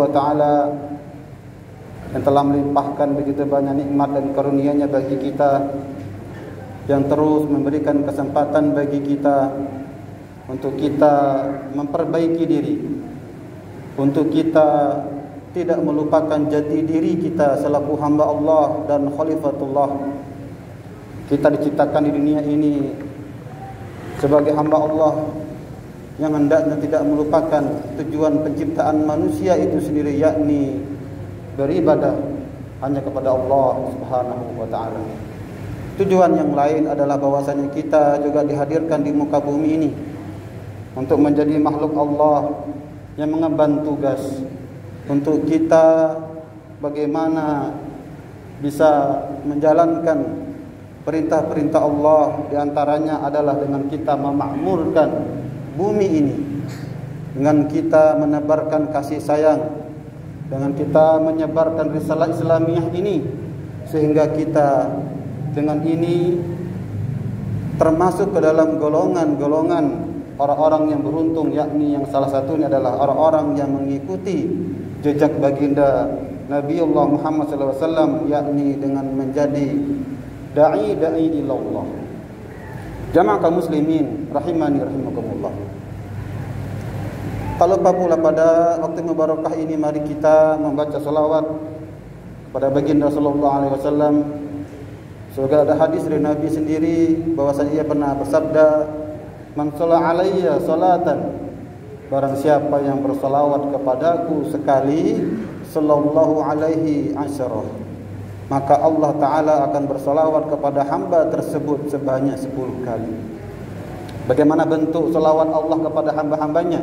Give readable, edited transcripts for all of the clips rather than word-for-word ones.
wa ta'ala yang telah melimpahkan begitu banyak nikmat dan karunia-Nya bagi kita, yang terus memberikan kesempatan bagi kita untuk kita memperbaiki diri, untuk kita tidak melupakan jati diri kita selaku hamba Allah dan khalifatullah. Kita diciptakan di dunia ini sebagai hamba Allah yang hendaknya tidak melupakan tujuan penciptaan manusia itu sendiri, yakni beribadah hanya kepada Allah Subhanahu wa ta'ala. Tujuan yang lain adalah bahwasanya kita juga dihadirkan di muka bumi ini untuk menjadi makhluk Allah yang mengemban tugas untuk kita bagaimana bisa menjalankan perintah-perintah Allah. Di antaranya adalah dengan kita memakmurkan bumi ini, dengan kita menebarkan kasih sayang, dengan kita menyebarkan risalah Islamiyah ini, sehingga kita dengan ini termasuk ke dalam golongan-golongan orang-orang yang beruntung, yakni yang salah satunya adalah orang-orang yang mengikuti jejak baginda Nabiullah Muhammad SAW, yakni dengan menjadi da'i ilallah. Jamaah kaum muslimin rahimani rahimakumullah. Tak lupa pula pada waktu mubarakah ini mari kita membaca salawat kepada baginda sallallahu alaihi wasallam. Semoga ada hadis dari Nabi sendiri bahwasanya ia pernah bersabda, "Man shalla alayya salatan," barang siapa yang bersalawat kepadaku sekali, sallallahu alaihi asyarah, maka Allah Ta'ala akan bersalawat kepada hamba tersebut sebanyak 10 kali. Bagaimana bentuk salawat Allah kepada hamba-hambanya?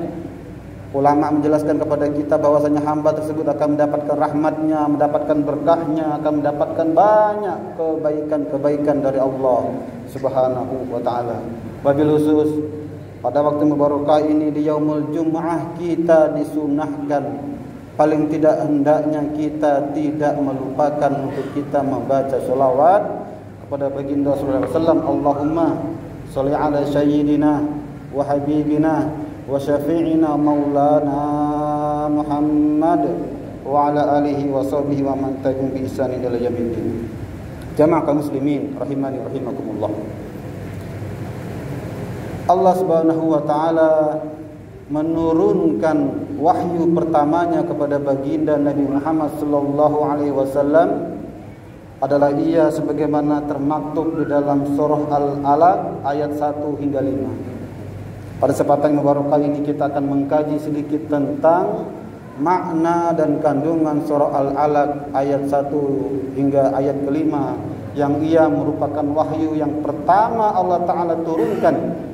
Ulama menjelaskan kepada kita bahwasanya hamba tersebut akan mendapatkan rahmatnya, mendapatkan berkahnya, akan mendapatkan banyak kebaikan-kebaikan dari Allah Subhanahu wa ta'ala. Wabil khusus pada waktu mubarakah ini di yaumul Jum'ah kita disunahkan, paling tidak hendaknya kita tidak melupakan untuk kita membaca sholawat kepada baginda sallallahu alaihi wasallam. Allahumma sholli ala sayyidina wa habibina wa syafi'ina maulana Muhammad wa ala alihi wa sahbihi wa man tabi'ahum bi ihsan ila yaumiddin. Jamaah kaum muslimin rahimani rahimakumullah. Allah Subhanahu wa taala menurunkan wahyu pertamanya kepada baginda Nabi Muhammad sallallahu alaihi wasallam adalah ia sebagaimana termaktub di dalam surah Al-Alaq ayat 1 hingga 5. Pada kesempatan mubarakah ini kita akan mengkaji sedikit tentang makna dan kandungan surah Al-Alaq ayat 1 hingga ayat kelima, yang ia merupakan wahyu yang pertama Allah Ta'ala turunkan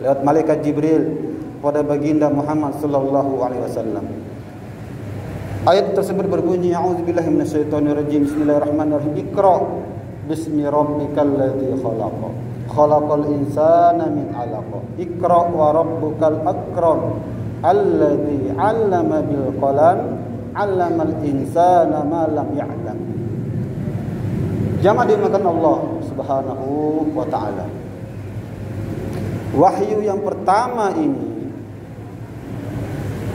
lewat malaikat Jibril pada baginda Muhammad sallallahu alaihi wasallam. Ayat tersebut berbunyi, a'udzubillahi minasyaitonirrajim, bismillahirrahmanirrahim, iqra bismi rabbikal ladzi khalaq, khalaqal insana min 'alaq, iqra wa rabbukal akram, alladzi 'allama bil qalam, 'allamal insana ma lam ya'lam. Jamaah dimakan Allah Subhanahu wa ta'ala. Wahyu yang pertama ini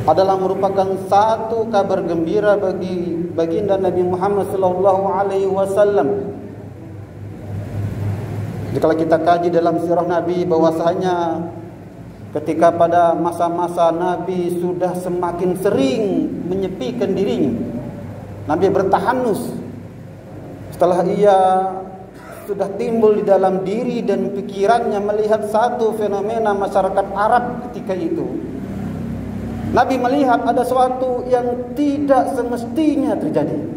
adalah merupakan satu kabar gembira bagi baginda Nabi Muhammad sallallahu alaihi wasallam. Jika kita kaji dalam sirah Nabi bahwasanya ketika pada masa-masa Nabi sudah semakin sering menyepikan dirinya, Nabi bertahanus setelah ia sudah timbul di dalam diri dan pikirannya melihat satu fenomena masyarakat Arab ketika itu. Nabi melihat ada sesuatu yang tidak semestinya terjadi.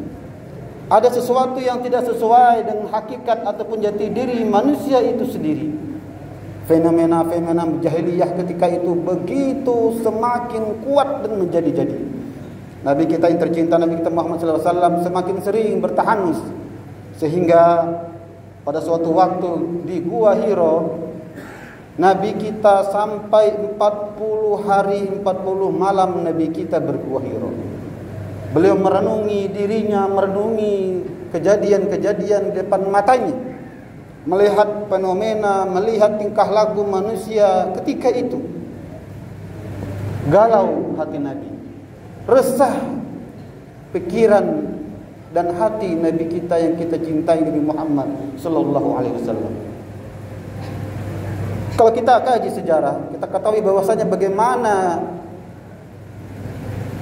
Ada sesuatu yang tidak sesuai dengan hakikat ataupun jati diri manusia itu sendiri. Fenomena-fenomena jahiliyah ketika itu begitu semakin kuat dan menjadi-jadi. Nabi kita yang tercinta, Nabi kita Muhammad SAW semakin sering bertahanus, sehingga pada suatu waktu di Gua Hiro, Nabi kita sampai 40 hari 40 malam Nabi kita bergua Hiro. Beliau merenungi dirinya, merenungi kejadian-kejadian di depan matanya, melihat fenomena, melihat tingkah laku manusia ketika itu. Galau hati Nabi, resah pikiran dan hati Nabi kita yang kita cintai, Nabi Muhammad sallallahu alaihi wasallam. Kalau kita kaji sejarah, kita ketahui bahwasanya bagaimana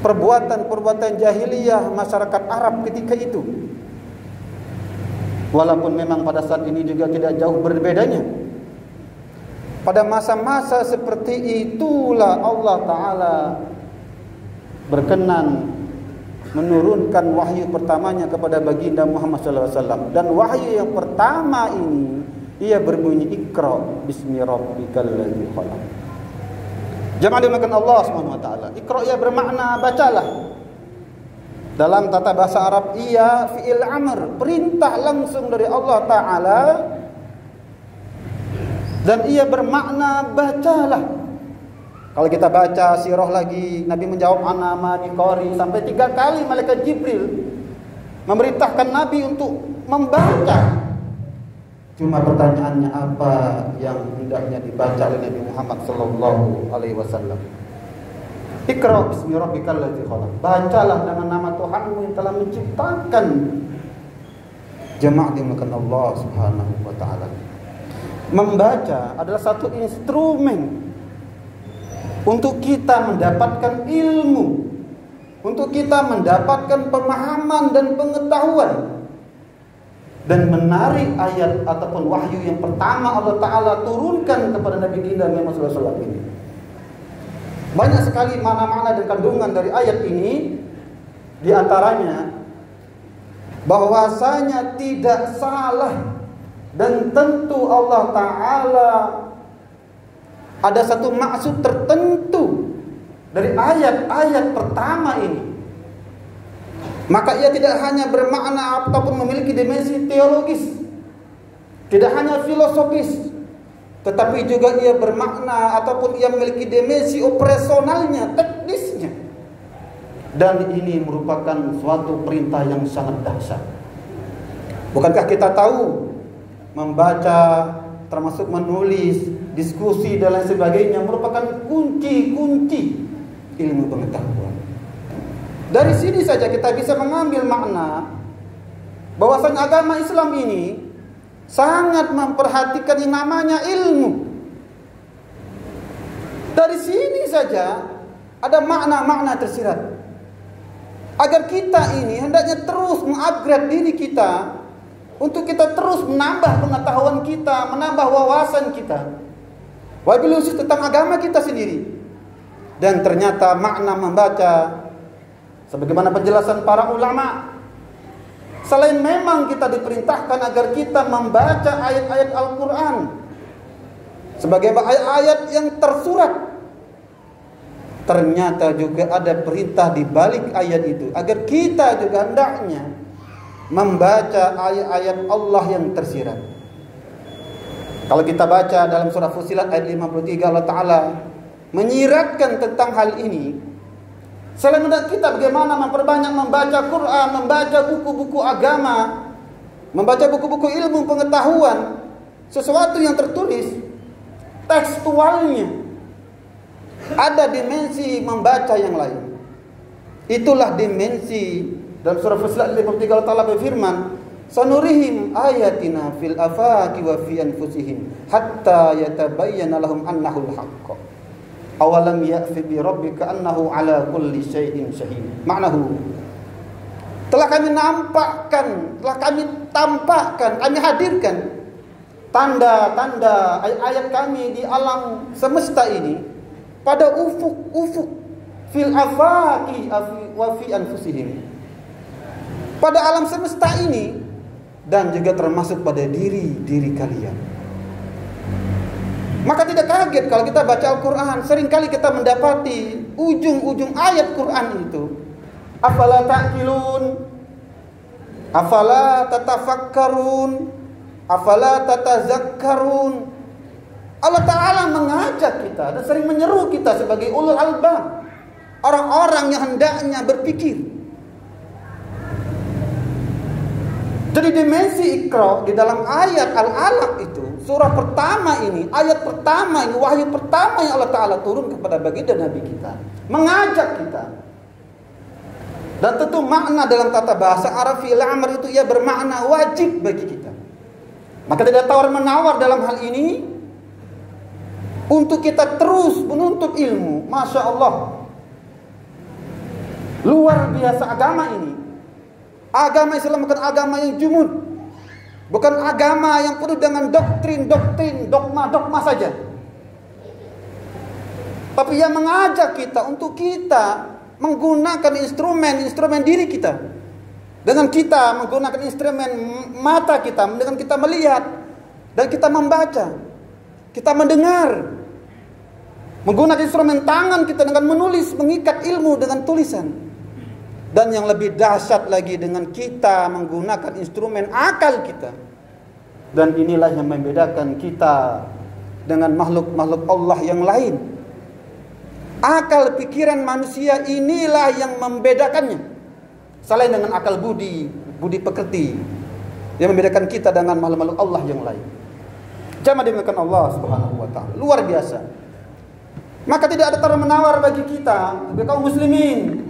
perbuatan-perbuatan jahiliyah masyarakat Arab ketika itu. Walaupun memang pada saat ini juga tidak jauh berbedanya. Pada masa-masa seperti itulah Allah Ta'ala berkenan menurunkan wahyu pertamanya kepada baginda Muhammad SAW. Dan wahyu yang pertama ini, ia berbunyi Iqra bismi rabbikal ladzi khalaq. Jamaah dimuliakan Allah Subhanahu wa taala. Iqra ia bermakna bacalah. Dalam tata bahasa Arab ia fi'il amr, perintah langsung dari Allah Ta'ala. Dan ia bermakna bacalah. Kalau kita baca sirah lagi, Nabi menjawab ana ma biqari, sampai 3 kali malaikat Jibril memerintahkan Nabi untuk membaca. Cuma pertanyaannya apa yang hendaknya dibaca oleh Nabi Muhammad sallallahu alaihi wasallam? Iqra bismi rabbikal ladzi khalaq. Bacalah dengan nama Tuhanmu yang telah menciptakan. Jemaah dimuliakan Allah Subhanahu wa taala. Membaca adalah satu instrumen untuk kita mendapatkan ilmu, untuk kita mendapatkan pemahaman dan pengetahuan. Dan menarik ayat ataupun wahyu yang pertama Allah Ta'ala turunkan kepada Nabi kita Muhammad SAW ini. Banyak sekali makna-makna dan kandungan dari ayat ini. Di antaranya bahwasanya tidak salah dan tentu Allah Ta'ala ada satu maksud tertentu dari ayat-ayat pertama ini. Maka ia tidak hanya bermakna ataupun memiliki dimensi teologis, tidak hanya filosofis, tetapi juga ia bermakna ataupun ia memiliki dimensi operasionalnya, teknisnya. Dan ini merupakan suatu perintah yang sangat dahsyat. Bukankah kita tahu membaca, termasuk menulis, diskusi dan lain sebagainya merupakan kunci-kunci ilmu pengetahuan. Dari sini saja kita bisa mengambil makna bahwasanya agama Islam ini sangat memperhatikan yang namanya ilmu. Dari sini saja ada makna-makna tersirat. Agar kita ini hendaknya terus mengupgrade diri kita untuk kita terus menambah pengetahuan kita, menambah wawasan kita. Wabil khusus tentang agama kita sendiri. Dan ternyata makna membaca, sebagaimana penjelasan para ulama, selain memang kita diperintahkan agar kita membaca ayat-ayat Al-Quran sebagai ayat-ayat yang tersurat, ternyata juga ada perintah di balik ayat itu agar kita juga hendaknya membaca ayat-ayat Allah yang tersirat. Kalau kita baca dalam surah Fussilat ayat 53, Allah Ta'ala menyiratkan tentang hal ini. Selain kita bagaimana memperbanyak membaca Quran, membaca buku-buku agama, membaca buku-buku ilmu pengetahuan, sesuatu yang tertulis tekstualnya, ada dimensi membaca yang lain. Itulah dimensi dalam surah Fussilat 53 Allah Ta'ala berfirman, sanurihim ayatina fil afaqi wa fi anfusihim hatta yatabayyana lahum annahul haqq. Awalam ya'fi bi rabbika annahu ala kulli syai'in syahid. Maknahu, telah kami nampakkan, telah kami tampakkan, kami hadirkan tanda-tanda ayat-ayat kami di alam semesta ini pada ufuk-ufuk fil afaqi wa fi anfusihim, pada alam semesta ini, dan juga termasuk pada diri kalian. Maka tidak kaget kalau kita baca Al-Quran, seringkali kita mendapati ujung-ujung ayat Quran itu, afala ta'qilun, afala tatafakkarun, afala tatazakkarun. Allah Ta'ala mengajak kita dan sering menyeru kita sebagai ulul albab, orang-orang yang hendaknya berpikir. Jadi dimensi Iqra di dalam ayat Al-Alaq itu, surah pertama ini, ayat pertama ini, wahyu pertama yang Allah Ta'ala turun kepada baginda Nabi kita, mengajak kita Dan tentu makna dalam tata bahasa Arab fi'il amr itu ia bermakna wajib bagi kita. Maka tidak tawar-menawar dalam hal ini untuk kita terus menuntut ilmu. Masya Allah, luar biasa agama ini. Agama Islam bukan agama yang jumud, bukan agama yang penuh dengan doktrin-doktrin, dogma-dogma saja. Tapi ia mengajak kita untuk kita menggunakan instrumen diri kita. Dengan kita menggunakan instrumen mata kita, dengan kita melihat dan kita membaca, kita mendengar, menggunakan instrumen tangan kita dengan menulis, mengikat ilmu dengan tulisan. Dan yang lebih dahsyat lagi, dengan kita menggunakan instrumen akal kita. Dan inilah yang membedakan kita dengan makhluk-makhluk Allah yang lain. Akal pikiran manusia inilah yang membedakannya. Selain dengan akal budi pekerti, yang membedakan kita dengan makhluk-makhluk Allah yang lain. Jamaah dimuliakan Allah Subhanahu wa taala. Luar biasa. Maka tidak ada tawar-menawar bagi kita, bagi kaum muslimin,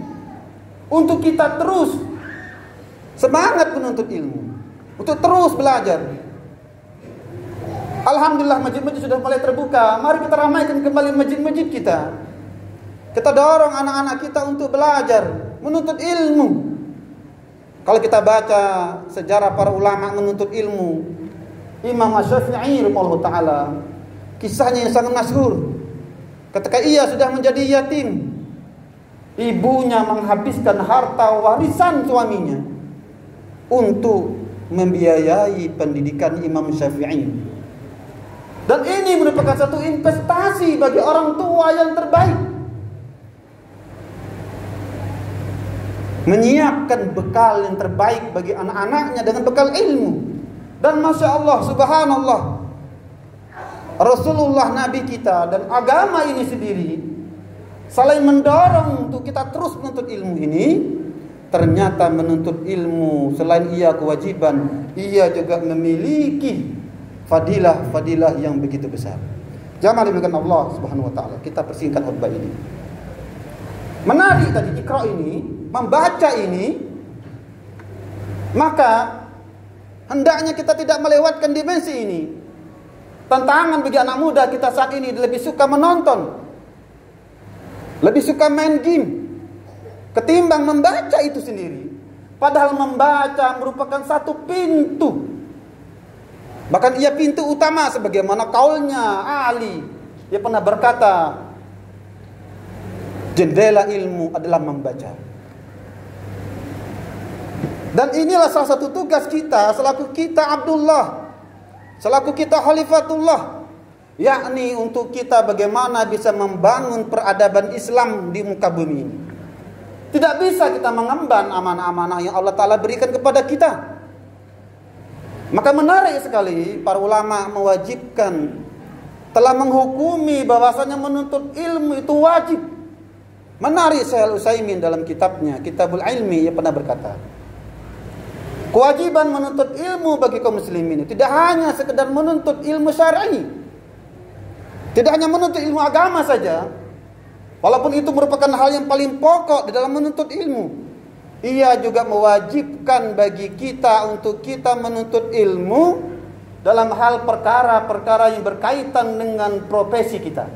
untuk kita terus semangat menuntut ilmu, untuk terus belajar. Alhamdulillah masjid-masjid sudah mulai terbuka. Mari kita ramaikan kembali masjid-masjid kita. Kita dorong anak-anak kita untuk belajar, menuntut ilmu. Kalau kita baca sejarah para ulama menuntut ilmu, Imam Asy-Syafi'i rahimahullah taala, kisahnya yang sangat masyhur. Ketika ia sudah menjadi yatim, ibunya menghabiskan harta warisan suaminya untuk membiayai pendidikan Imam Syafi'i. Dan ini merupakan satu investasi bagi orang tua yang terbaik. Menyiapkan bekal yang terbaik bagi anak-anaknya dengan bekal ilmu. Dan Masya Allah, subhanallah, Rasulullah Nabi kita dan agama ini sendiri saling mendorong untuk kita terus menuntut ilmu ini. Ternyata menuntut ilmu selain ia kewajiban, ia juga memiliki fadilah-fadilah yang begitu besar. Jamaah dimuliakan Allah Subhanahu wa taala. Kita persingkat khutbah ini. Menarik tadi Iqra ini, membaca ini, maka hendaknya kita tidak melewatkan dimensi ini. Tantangan bagi anak muda kita saat ini lebih suka menonton, lebih suka main game ketimbang membaca itu sendiri. Padahal membaca merupakan satu pintu, bahkan ia pintu utama, sebagaimana kaulnya Ali. Dia pernah berkata, jendela ilmu adalah membaca. Dan inilah salah satu tugas kita selaku kita Abdullah, selaku kita Khalifatullah, yakni untuk kita bagaimana bisa membangun peradaban Islam di muka bumi ini. Tidak bisa kita mengemban amanah-amanah yang Allah Ta'ala berikan kepada kita. Maka menarik sekali para ulama mewajibkan, telah menghukumi bahwasanya menuntut ilmu itu wajib. Menarik Syekh Al-Utsaimin dalam kitabnya Kitabul Ilmi, ia pernah berkata, kewajiban menuntut ilmu bagi kaum muslimin tidak hanya sekedar menuntut ilmu syar'i, tidak hanya menuntut ilmu agama saja, walaupun itu merupakan hal yang paling pokok di dalam menuntut ilmu. Ia juga mewajibkan bagi kita untuk kita menuntut ilmu dalam hal perkara-perkara yang berkaitan dengan profesi kita,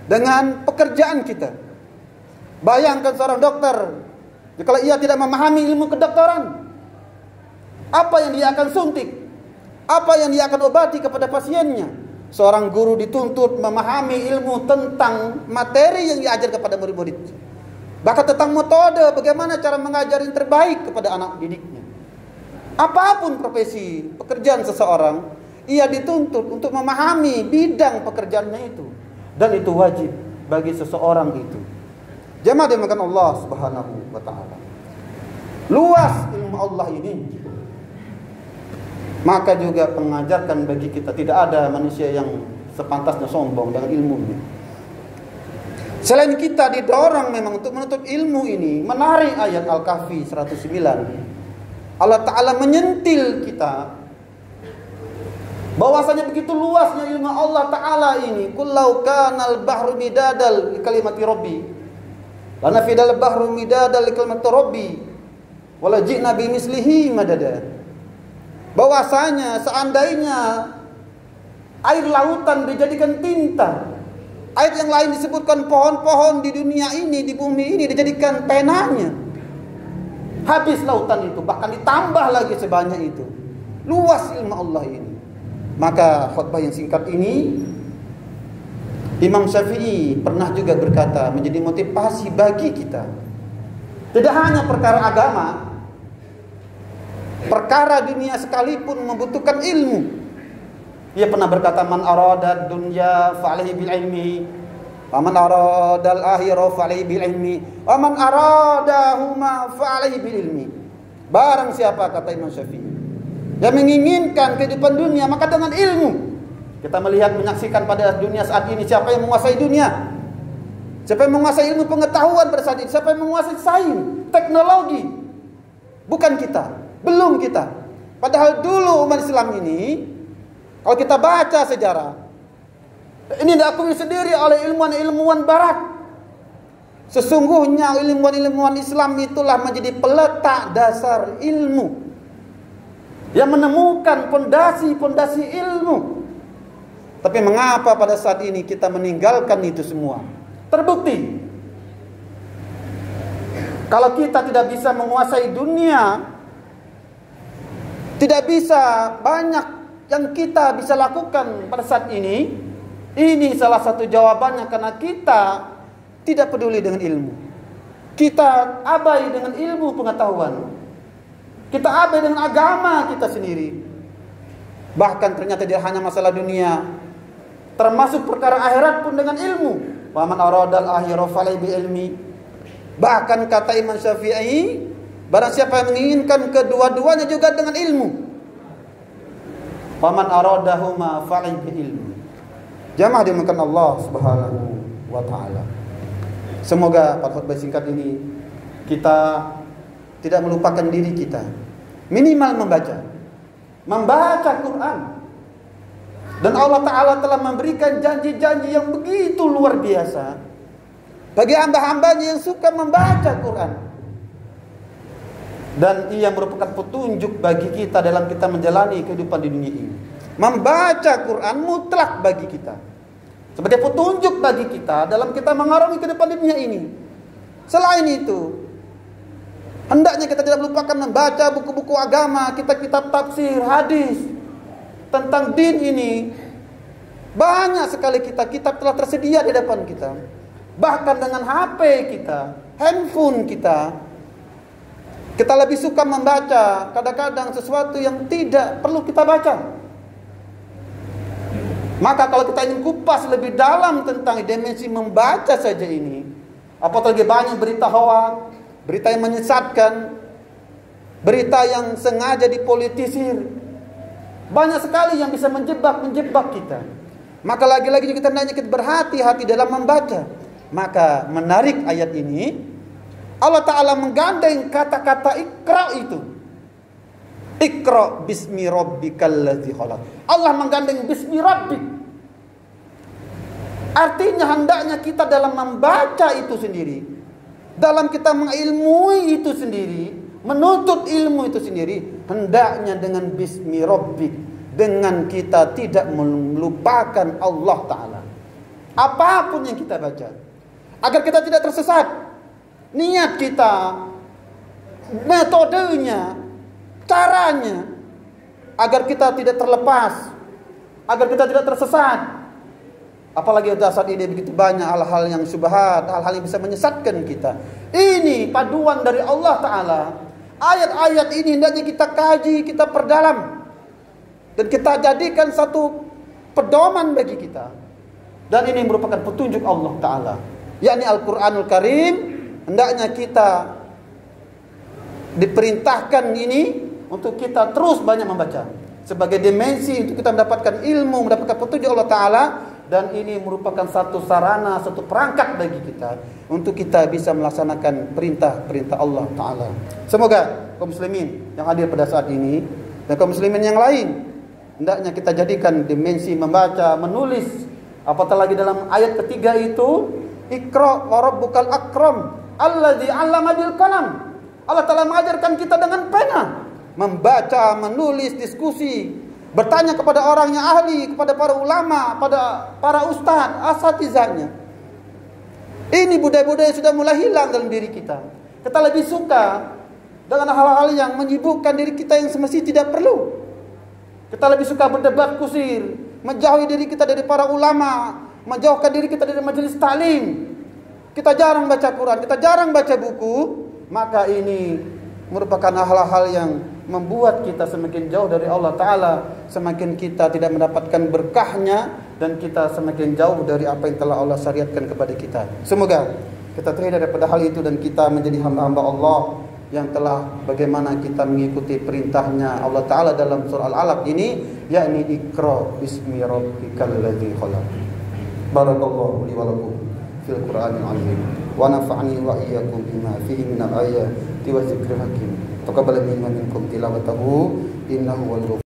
dengan pekerjaan kita. Bayangkan seorang dokter, kalau ia tidak memahami ilmu kedokteran, apa yang dia akan suntik, apa yang dia akan obati kepada pasiennya. Seorang guru dituntut memahami ilmu tentang materi yang diajar kepada murid-murid, bahkan tentang metode bagaimana cara mengajar yang terbaik kepada anak didiknya. Apapun profesi pekerjaan seseorang, ia dituntut untuk memahami bidang pekerjaannya itu, dan itu wajib bagi seseorang itu. Jamaah dimuliakan Allah Subhanahu wa taala. Luas ilmu Allah ini, maka juga mengajarkan bagi kita tidak ada manusia yang sepantasnya sombong dengan ilmunya. Selain kita didorong memang untuk menuntut ilmu ini. Menarik ayat Al-Kahfi 109. Allah Ta'ala menyentil kita bahwasanya begitu luasnya ilmu Allah Ta'ala ini. Kullau kanal bahru midadal li kalimati rabbi, lana fidal bahru midadal li kalimati rabbi, wala ji'na bimislihi madada. Bahwasanya seandainya air lautan dijadikan tinta, ayat yang lain disebutkan pohon-pohon di dunia ini, di bumi ini dijadikan penanya, habis lautan itu, bahkan ditambah lagi sebanyak itu. Luas ilmu Allah ini. Maka khutbah yang singkat ini, Imam Syafi'i pernah juga berkata, menjadi motivasi bagi kita. Tidak hanya perkara agama, perkara dunia sekalipun membutuhkan ilmu. Ia pernah berkata, man arada dunya fa'alaihi bil ilmi, wa man arada al akhirah fa'alaihi bil ilmi, wa man aradahuma fa'alaihi bil ilmi. Barang siapa, kata Imam Syafi'i, yang menginginkan kehidupan dunia, maka dengan ilmu. Kita melihat, menyaksikan pada dunia saat ini, siapa yang menguasai dunia? Siapa yang menguasai ilmu pengetahuan pada saat ini? Siapa yang menguasai sains, teknologi? Bukan kita, belum kita. Padahal dulu umat Islam ini, kalau kita baca sejarah, ini diakui sendiri oleh ilmuwan-ilmuwan barat. Sesungguhnya ilmuwan-ilmuwan Islam itulah menjadi peletak dasar ilmu, yang menemukan pondasi-pondasi ilmu. Tapi mengapa pada saat ini kita meninggalkan itu semua? Terbukti, kalau kita tidak bisa menguasai dunia, tidak bisa banyak yang kita bisa lakukan pada saat ini. Ini salah satu jawabannya karena kita tidak peduli dengan ilmu. Kita abai dengan ilmu pengetahuan. Kita abai dengan agama kita sendiri. Bahkan ternyata tidak hanya masalah dunia, termasuk perkara akhirat pun dengan ilmu. Wa man aradal akhirah falai bi ilmi. Bahkan kata Imam Syafi'i, barang siapa yang menginginkan kedua-duanya juga dengan ilmu. Wa man aradahuma falai bi ilmi. Jamaah dimuliakan Allah Subhanahu wa taala. Semoga pada khutbah singkat ini kita tidak melupakan diri kita, minimal membaca Quran. Dan Allah Ta'ala telah memberikan janji-janji yang begitu luar biasa bagi hamba-hambanya yang suka membaca Quran. Dan ia merupakan petunjuk bagi kita dalam kita menjalani kehidupan di dunia ini. Membaca Quran mutlak bagi kita, sebagai petunjuk bagi kita dalam kita mengarungi kehidupan di dunia ini. Selain itu, hendaknya kita tidak melupakan membaca buku-buku agama, kitab-kitab tafsir, hadis tentang din ini. Banyak sekali kitab telah tersedia di depan kita. Bahkan dengan HP kita, handphone kita, kita lebih suka membaca kadang-kadang sesuatu yang tidak perlu kita baca. Maka kalau kita ingin kupas lebih dalam tentang dimensi membaca saja ini, apalagi banyak berita hoak, berita yang menyesatkan, berita yang sengaja dipolitisir, banyak sekali yang bisa menjebak kita. Maka lagi-lagi kita hendaknya kita berhati-hati dalam membaca. Maka menarik ayat ini, Allah Ta'ala menggandeng kata-kata ikra itu. Ikra bismi rabbikal ladzi khalaq. Allah menggandeng bismi rabbik. Artinya hendaknya kita dalam membaca itu sendiri, dalam kita mengilmui itu sendiri, menuntut ilmu itu sendiri, hendaknya dengan bismi rabbik, dengan kita tidak melupakan Allah Ta'ala apapun yang kita baca, agar kita tidak tersesat. Niat kita, metodenya, caranya, agar kita tidak terlepas, agar kita tidak tersesat. Apalagi pada saat ini begitu banyak hal-hal yang syubhat, hal-hal yang bisa menyesatkan kita. Ini paduan dari Allah Ta'ala. Ayat-ayat ini hendaknya kita kaji, kita perdalam, dan kita jadikan satu pedoman bagi kita. Dan ini merupakan petunjuk Allah Ta'ala, yakni Al-Quranul Karim. Hendaknya kita diperintahkan ini untuk kita terus banyak membaca, sebagai dimensi untuk kita mendapatkan ilmu, mendapatkan petunjuk Allah Ta'ala. Dan ini merupakan satu sarana, satu perangkat bagi kita untuk kita bisa melaksanakan perintah-perintah Allah Ta'ala. Semoga kaum muslimin yang hadir pada saat ini dan kaum muslimin yang lain, hendaknya kita jadikan dimensi membaca, menulis. Apatah lagi dalam ayat ketiga itu, Iqra wa rabbukal akram alladzi 'allama bil qalam. Allah telah mengajarkan kita dengan pena, membaca, menulis, diskusi, bertanya kepada orang yang ahli, kepada para ulama, pada para ustadz, asatizahnya. Ini budaya-budaya sudah mulai hilang dalam diri kita. Kita lebih suka dengan hal-hal yang menyibukkan diri kita yang semestinya tidak perlu. Kita lebih suka berdebat kusir, menjauhi diri kita dari para ulama, menjauhkan diri kita dari majelis taklim. Kita jarang baca Quran, kita jarang baca buku. Maka ini merupakan hal-hal yang membuat kita semakin jauh dari Allah Ta'ala, semakin kita tidak mendapatkan berkahnya, dan kita semakin jauh dari apa yang telah Allah syariatkan kepada kita. Semoga kita terhindar daripada hal itu dan kita menjadi hamba-hamba Allah yang telah bagaimana kita mengikuti perintahnya Allah Ta'ala dalam surah Al-Alaq ini, yakni Iqra bismi rabbikal ladzi khalaq. Barakallahu li wa lakum fil Qur'anil azim wa nafa'ani wa iyyakum bima fihi minal ayati wa dzikril hakim. Taqabbal minni wa minkum tilawatahu innahu wal